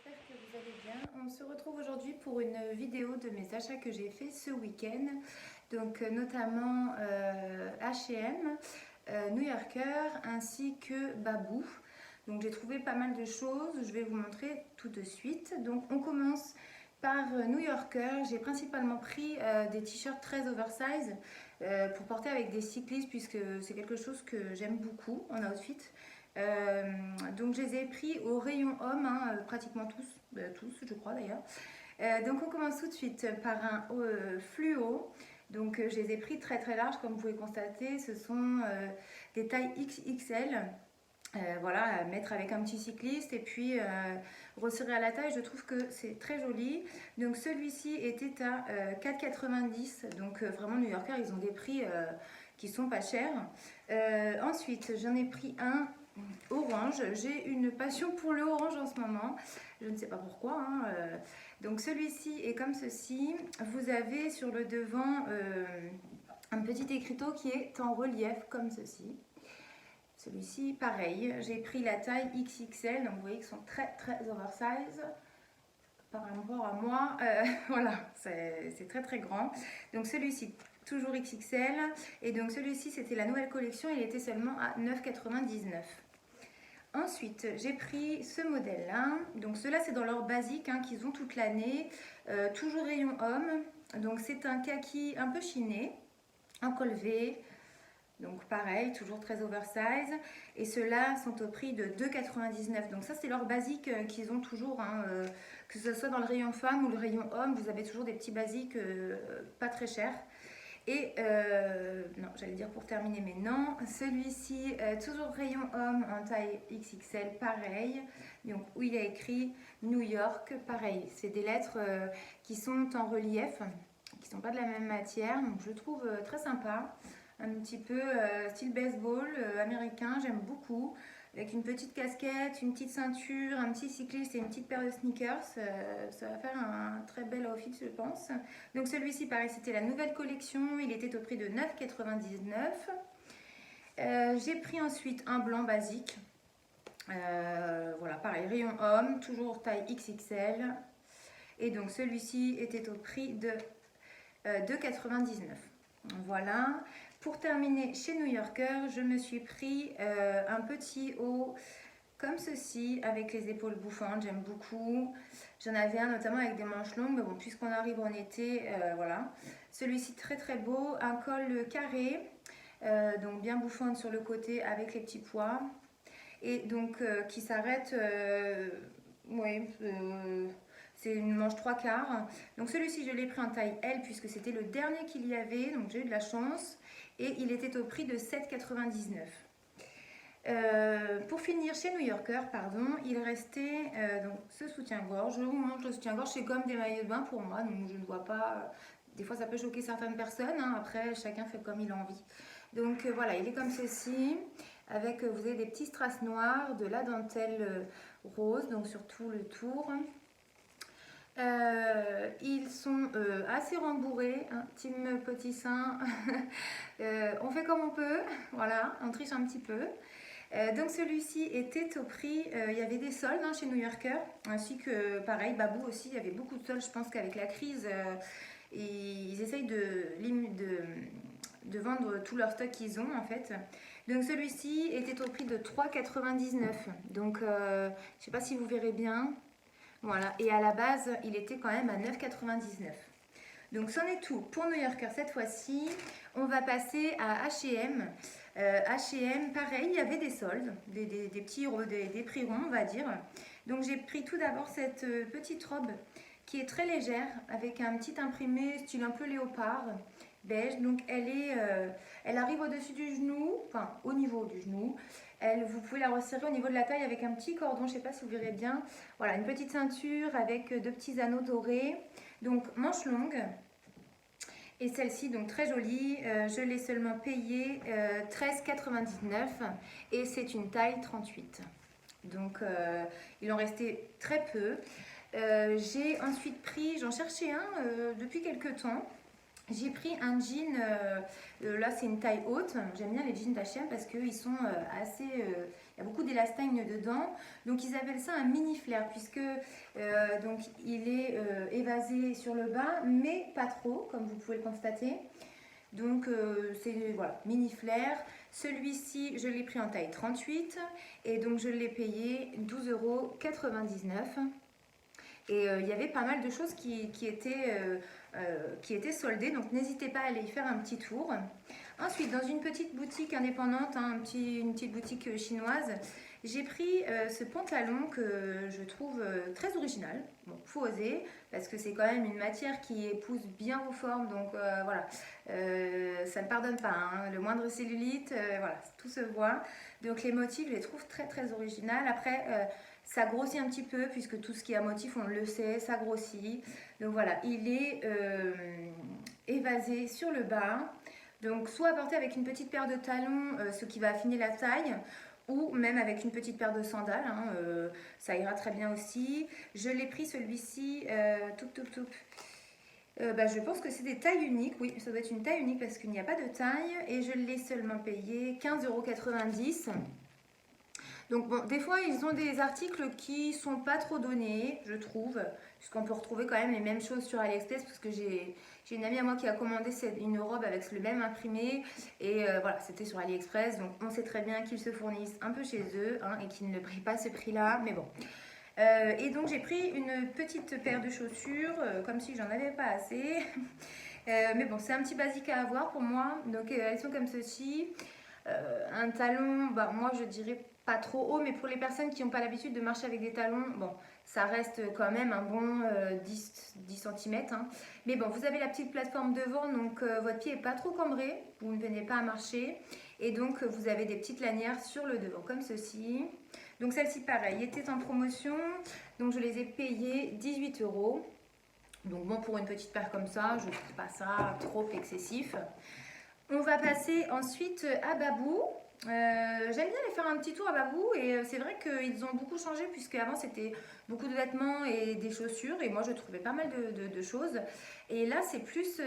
j'espère que vous allez bien. On se retrouve aujourd'hui pour une vidéo de mes achats que j'ai fait ce week-end. Donc notamment H&M, New Yorker ainsi que Babou. Donc j'ai trouvé pas mal de choses, je vais vous montrer tout de suite. Donc on commence par New Yorker. J'ai principalement pris des t-shirts très oversize pour porter avec des cyclistes puisque c'est quelque chose que j'aime beaucoup en outfit. Euh, donc je les ai pris au rayon homme, hein, pratiquement tous je crois d'ailleurs. Donc on commence tout de suite par un fluo. Donc je les ai pris très très larges comme vous pouvez constater, ce sont des tailles XXL. Voilà, à mettre avec un petit cycliste et puis resserrer à la taille, je trouve que c'est très joli. Donc celui-ci était à 4,90 €, donc vraiment New Yorker, ils ont des prix qui sont pas chers. Ensuite, j'en ai pris un orange. J'ai une passion pour le orange en ce moment, je ne sais pas pourquoi, hein. Donc celui-ci est comme ceci. Vous avez sur le devant un petit écriteau qui est en relief comme ceci. Celui-ci, pareil, j'ai pris la taille XXL, donc vous voyez qu'ils sont très très oversize par rapport à moi. Voilà, c'est très très grand. Donc celui-ci, toujours XXL. Et donc celui-ci, c'était la nouvelle collection, il était seulement à 9,99 €. Ensuite, j'ai pris ce modèle-là. Donc ceux-là, c'est dans leur basique hein, qu'ils ont toute l'année. Toujours rayon homme. Donc c'est un kaki un peu chiné, en col V. Donc pareil, toujours très oversize. Et ceux-là sont au prix de 2,99 €. Donc ça, c'est leur basique qu'ils ont toujours. Hein, que ce soit dans le rayon femme ou le rayon homme, vous avez toujours des petits basiques pas très chers. Et non, j'allais dire pour terminer, mais non. Celui-ci, toujours rayon homme en taille XXL, pareil. Donc où il y a écrit New York, pareil. C'est des lettres qui sont en relief, qui ne sont pas de la même matière. Donc je trouve très sympa. Un petit peu style baseball américain, j'aime beaucoup. Avec une petite casquette, une petite ceinture, un petit cycliste et une petite paire de sneakers, ça va faire un très bel outfit, je pense. Donc celui-ci, pareil, c'était la nouvelle collection. Il était au prix de 9,99 €. J'ai pris ensuite un blanc basique. Voilà, pareil, rayon homme, toujours taille XXL. Et donc celui-ci était au prix de 2,99 €. Voilà. Pour terminer, chez New Yorker, je me suis pris un petit haut comme ceci, avec les épaules bouffantes, j'aime beaucoup. J'en avais un notamment avec des manches longues, mais bon, puisqu'on arrive en été, voilà. Celui-ci très très beau, un col carré, donc bien bouffante sur le côté avec les petits pois. Et donc qui s'arrête, oui, c'est une manche 3/4. Donc celui-ci, je l'ai pris en taille L puisque c'était le dernier qu'il y avait, donc j'ai eu de la chance. Et il était au prix de 7,99 €. Pour finir, chez New Yorker, pardon, il restait donc ce soutien-gorge. Je vous montre le soutien-gorge, c'est comme des maillots de bain pour moi, donc je ne vois pas. Des fois, ça peut choquer certaines personnes. Hein, après, chacun fait comme il a envie. Donc voilà, il est comme ceci, avec vous avez des petits strass noirs, de la dentelle rose, donc sur tout le tour. Ils sont assez rembourrés, hein, team petit sein. On fait comme on peut, voilà, on triche un petit peu. Donc celui-ci était au prix, il y avait des soldes hein, chez New Yorker, ainsi que pareil, Babou aussi, il y avait beaucoup de soldes. Je pense qu'avec la crise, ils essayent de vendre tout leur stock qu'ils ont en fait. Donc celui-ci était au prix de 3,99 €. Donc je ne sais pas si vous verrez bien. Voilà, et à la base, il était quand même à 9,99 €. Donc c'en est tout pour New Yorker cette fois-ci. On va passer à H&M. H&M, pareil, il y avait des soldes, des prix ronds, on va dire. Donc j'ai pris tout d'abord cette petite robe qui est très légère, avec un petit imprimé style un peu léopard, beige. Donc elle arrive au-dessus du genou, enfin au niveau du genou. Vous pouvez la resserrer au niveau de la taille avec un petit cordon, je ne sais pas si vous verrez bien. Voilà, une petite ceinture avec deux petits anneaux dorés. Donc manche longue. Et celle-ci, donc très jolie, je l'ai seulement payée 13,99 € et c'est une taille 38. Donc il en restait très peu. J'ai ensuite pris, j'en cherchais un depuis quelques temps. J'ai pris un jean, là c'est une taille haute, j'aime bien les jeans d'H&M parce qu'ils sont il y a beaucoup d'élastane dedans. Donc ils appellent ça un mini flair puisque donc il est évasé sur le bas, mais pas trop, comme vous pouvez le constater. Donc c'est voilà, mini flair. Celui-ci, je l'ai pris en taille 38 et donc je l'ai payé 12,99 €. Et il y avait pas mal de choses qui étaient soldées, donc n'hésitez pas à aller y faire un petit tour. Ensuite, dans une petite boutique indépendante, hein, une petite boutique chinoise, j'ai pris ce pantalon que je trouve très original. Bon, faut oser, parce que c'est quand même une matière qui épouse bien vos formes, donc voilà, ça ne pardonne pas, hein. Le moindre cellulite, voilà, tout se voit. Donc les motifs, je les trouve très très originales. Après, ça grossit un petit peu, puisque tout ce qui est à motif, on le sait, ça grossit. Donc voilà, il est évasé sur le bas. Donc soit à porter avec une petite paire de talons, ce qui va affiner la taille, ou même avec une petite paire de sandales, hein, ça ira très bien aussi. Je l'ai pris celui-ci, je pense que c'est des tailles uniques, oui, ça doit être une taille unique parce qu'il n'y a pas de taille, et je l'ai seulement payé 15,90 €. Donc bon, des fois ils ont des articles qui sont pas trop donnés, je trouve, puisqu'on peut retrouver quand même les mêmes choses sur AliExpress, parce que j'ai une amie à moi qui a commandé une robe avec le même imprimé, et voilà, c'était sur AliExpress, donc on sait très bien qu'ils se fournissent un peu chez eux, hein, et qu'ils ne prient pas ce prix-là, mais bon. Et donc j'ai pris une petite paire de chaussures, comme si j'en avais pas assez, mais bon, c'est un petit basique à avoir pour moi, donc elles sont comme ceci. Un talon, bah, moi je dirais pas trop haut, mais pour les personnes qui n'ont pas l'habitude de marcher avec des talons, bon, ça reste quand même un bon 10 cm. Hein. Mais bon, vous avez la petite plateforme devant, donc votre pied n'est pas trop cambré, vous ne venez pas à marcher. Et donc vous avez des petites lanières sur le devant, comme ceci. Donc celle-ci, pareil, était en promotion, donc je les ai payées 18 €. Donc bon, pour une petite paire comme ça, je ne trouve pas ça trop excessif. On va passer ensuite à Babou. J'aime bien aller faire un petit tour à Babou, et c'est vrai qu'ils ont beaucoup changé, puisque avant c'était beaucoup de vêtements et des chaussures, et moi je trouvais pas mal de choses, et là c'est plus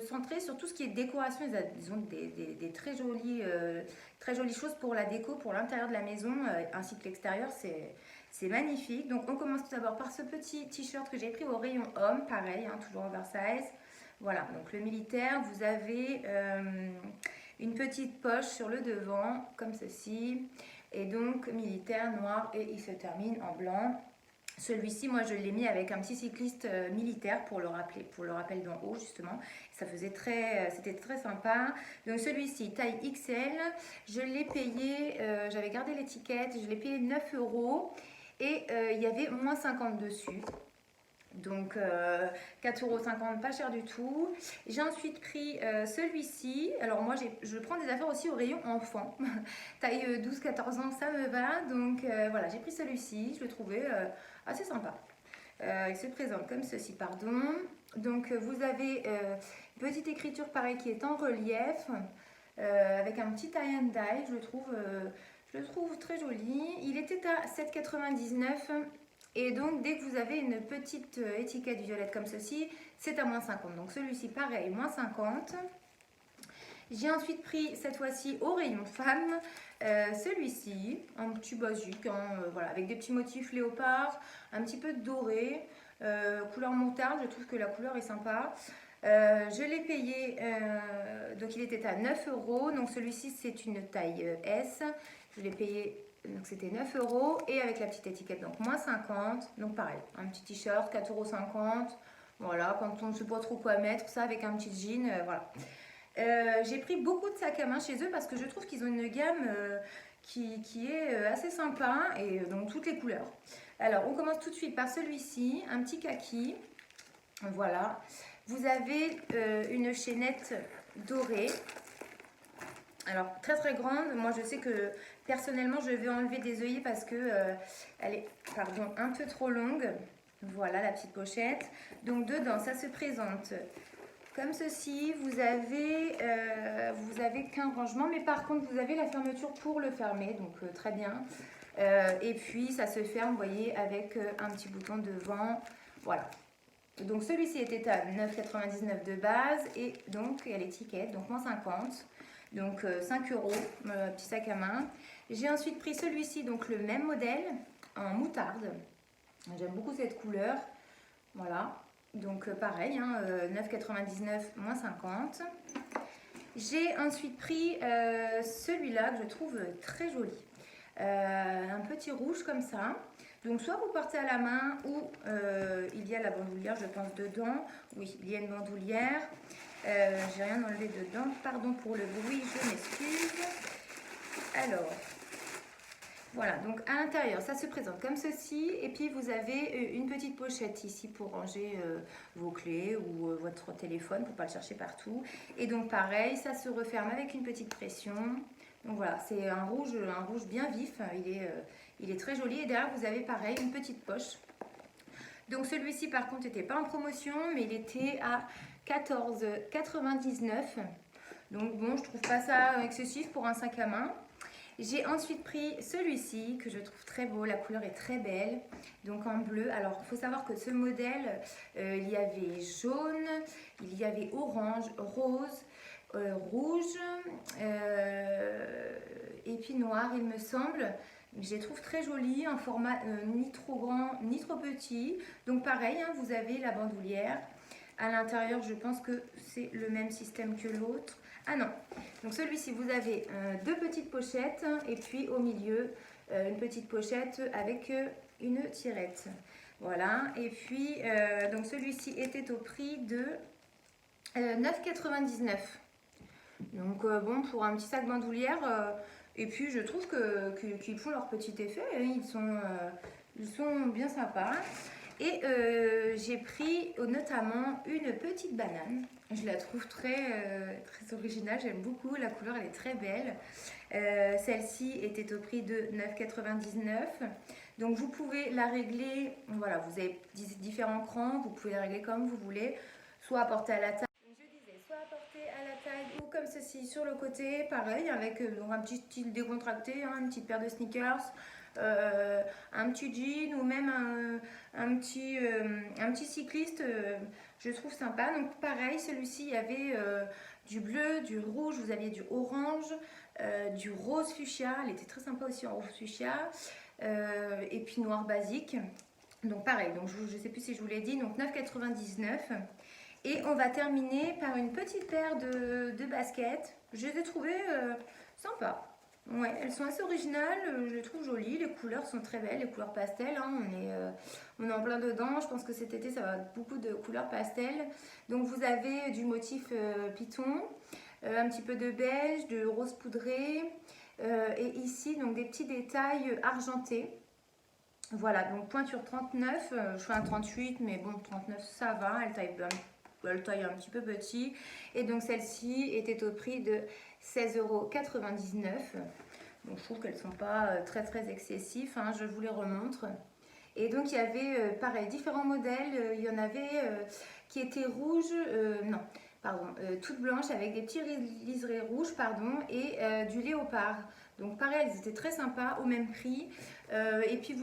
centré sur tout ce qui est décoration. Ils ont des très jolies choses pour la déco, pour l'intérieur de la maison, ainsi que l'extérieur. C'est magnifique. Donc on commence tout d'abord par ce petit t-shirt que j'ai pris au rayon homme, pareil, hein, toujours oversize. Voilà, donc le militaire, vous avez une petite poche sur le devant, comme ceci. Et donc militaire noir, et il se termine en blanc. Celui-ci, moi je l'ai mis avec un petit cycliste militaire pour le rappel d'en haut, justement. C'était très sympa. Donc celui-ci, taille XL, je l'ai payé, j'avais gardé l'étiquette, je l'ai payé 9 €, et il y avait moins 50 dessus. Donc 4,50 €, pas cher du tout. J'ai ensuite pris celui-ci. Alors moi je prends des affaires aussi au rayon enfant. Taille 12-14 ans, ça me va. Donc voilà, j'ai pris celui-ci. Je le trouvais assez sympa. Il se présente comme ceci, pardon. Donc vous avez une petite écriture pareil qui est en relief, avec un petit tie and die. Je le trouve très joli. Il était à 7,99 €. Et donc, dès que vous avez une petite étiquette violette comme ceci, c'est à moins 50. Donc, celui-ci, pareil, moins 50. J'ai ensuite pris, cette fois-ci, au rayon femme, celui-ci, un petit basique, hein, voilà, avec des petits motifs léopard, un petit peu doré, couleur moutarde. Je trouve que la couleur est sympa. Je l'ai payé, donc il était à 9 €. Donc, celui-ci, c'est une taille S. Je l'ai payé... Donc c'était 9 € et avec la petite étiquette, donc moins 50. Donc pareil, un petit t-shirt, 4,50 €. Voilà, quand on ne sait pas trop quoi mettre, ça avec un petit jean, voilà. J'ai pris beaucoup de sacs à main chez eux parce que je trouve qu'ils ont une gamme qui est assez sympa, et donc toutes les couleurs. Alors on commence tout de suite par celui-ci, un petit kaki. Voilà. Vous avez une chaînette dorée. Alors très très grande. Moi je sais que personnellement je vais enlever des œillets parce que elle est un peu trop longue. Voilà la petite pochette. Donc dedans ça se présente comme ceci. Vous avez qu'un rangement, mais par contre vous avez la fermeture pour le fermer, donc très bien. Et puis ça se ferme, vous voyez, avec un petit bouton devant. Voilà. Donc celui-ci était à 9,99 € de base, et donc il y a l'étiquette, donc moins 50. Donc 5 euros, petit sac à main. J'ai ensuite pris celui-ci, donc le même modèle, en moutarde. J'aime beaucoup cette couleur. Voilà, donc pareil, hein, 9,99 moins 50. J'ai ensuite pris celui-là que je trouve très joli. Un petit rouge comme ça. Donc soit vous portez à la main ou il y a la bandoulière, je pense, dedans. Oui, il y a une bandoulière. J'ai rien enlevé dedans. Pardon pour le bruit, je m'excuse. Alors, voilà, donc à l'intérieur, ça se présente comme ceci. Et puis vous avez une petite pochette ici pour ranger vos clés ou votre téléphone pour ne pas le chercher partout. Et donc pareil, ça se referme avec une petite pression. Donc voilà, c'est un rouge bien vif. Il est très joli. Et derrière, vous avez pareil, une petite poche. Donc celui-ci par contre n'était pas en promotion, mais il était à 14,99 €. Donc bon, je trouve pas ça excessif pour un sac à main. J'ai ensuite pris celui-ci que je trouve très beau, la couleur est très belle, donc en bleu. Alors il faut savoir que ce modèle, il y avait jaune, il y avait orange, rose, rouge et puis noir il me semble. Je les trouve très jolies, en format ni trop grand ni trop petit. Donc pareil, hein, vous avez la bandoulière. À l'intérieur, je pense que c'est le même système que l'autre. Ah non, donc celui-ci, vous avez deux petites pochettes et puis au milieu, une petite pochette avec une tirette. Voilà, et puis donc celui-ci était au prix de 9,99 €. Donc bon, pour un petit sac bandoulière, et puis je trouve qu'ils font leur petit effet, hein, ils sont bien sympas. Et j'ai pris notamment une petite banane. Je la trouve très originale, j'aime beaucoup, la couleur elle est très belle. Celle-ci était au prix de 9,99 €. Donc vous pouvez la régler, voilà, vous avez différents crans, vous pouvez la régler comme vous voulez, soit à porter à la taille. Je disais, soit à porter à la taille ou comme ceci sur le côté, pareil, avec un petit style décontracté, hein, une petite paire de sneakers. Un petit jean ou même un petit cycliste, je trouve sympa. Donc pareil, celui-ci, il y avait du bleu, du rouge, vous aviez du orange, du rose fuchsia, elle était très sympa aussi en rose fuchsia, et puis noir basique. Donc pareil, donc je ne sais plus si je vous l'ai dit, donc 9,99 €. Et on va terminer par une petite paire de baskets. Je les ai trouvées sympas. Ouais, elles sont assez originales, je les trouve jolies, les couleurs sont très belles, les couleurs pastel, hein, on est en plein dedans, je pense que cet été ça va être beaucoup de couleurs pastel. Donc vous avez du motif python, un petit peu de beige, de rose poudré, et ici donc des petits détails argentés. Voilà, donc pointure 39, je fais un 38, mais bon 39 ça va, elle taille un petit peu petit. Et donc celle-ci était au prix de 16,99 €. Donc je trouve qu'elles ne sont pas très excessives, hein, je vous les remontre. Et donc il y avait pareil différents modèles, il y en avait qui étaient rouges, non pardon, toutes blanches avec des petits liserés rouges pardon, et du léopard. Donc pareil, elles étaient très sympas au même prix. Et puis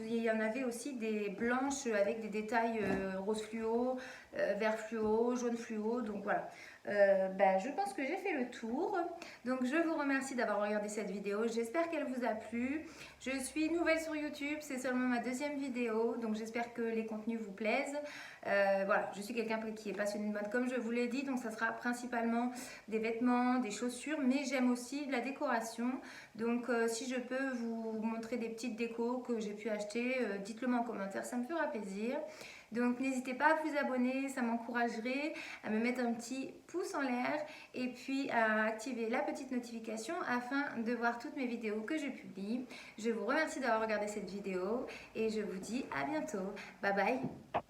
il y en avait aussi des blanches avec des détails rose fluo, vert fluo, jaune fluo. Donc voilà, je pense que j'ai fait le tour. Donc je vous remercie d'avoir regardé cette vidéo. J'espère qu'elle vous a plu. Je suis nouvelle sur YouTube, c'est seulement ma deuxième vidéo. Donc j'espère que les contenus vous plaisent. Voilà, je suis quelqu'un qui est passionné de mode comme je vous l'ai dit. Donc ça sera principalement des vêtements, des chaussures. Mais j'aime aussi de la décoration. Donc si je peux vous montrer des petites décos que j'ai pu acheter, dites-le moi en commentaire, ça me fera plaisir. Donc n'hésitez pas à vous abonner, ça m'encouragerait, à me mettre un petit pouce en l'air et puis à activer la petite notification afin de voir toutes mes vidéos que je publie. Je vous remercie d'avoir regardé cette vidéo et je vous dis à bientôt. Bye bye.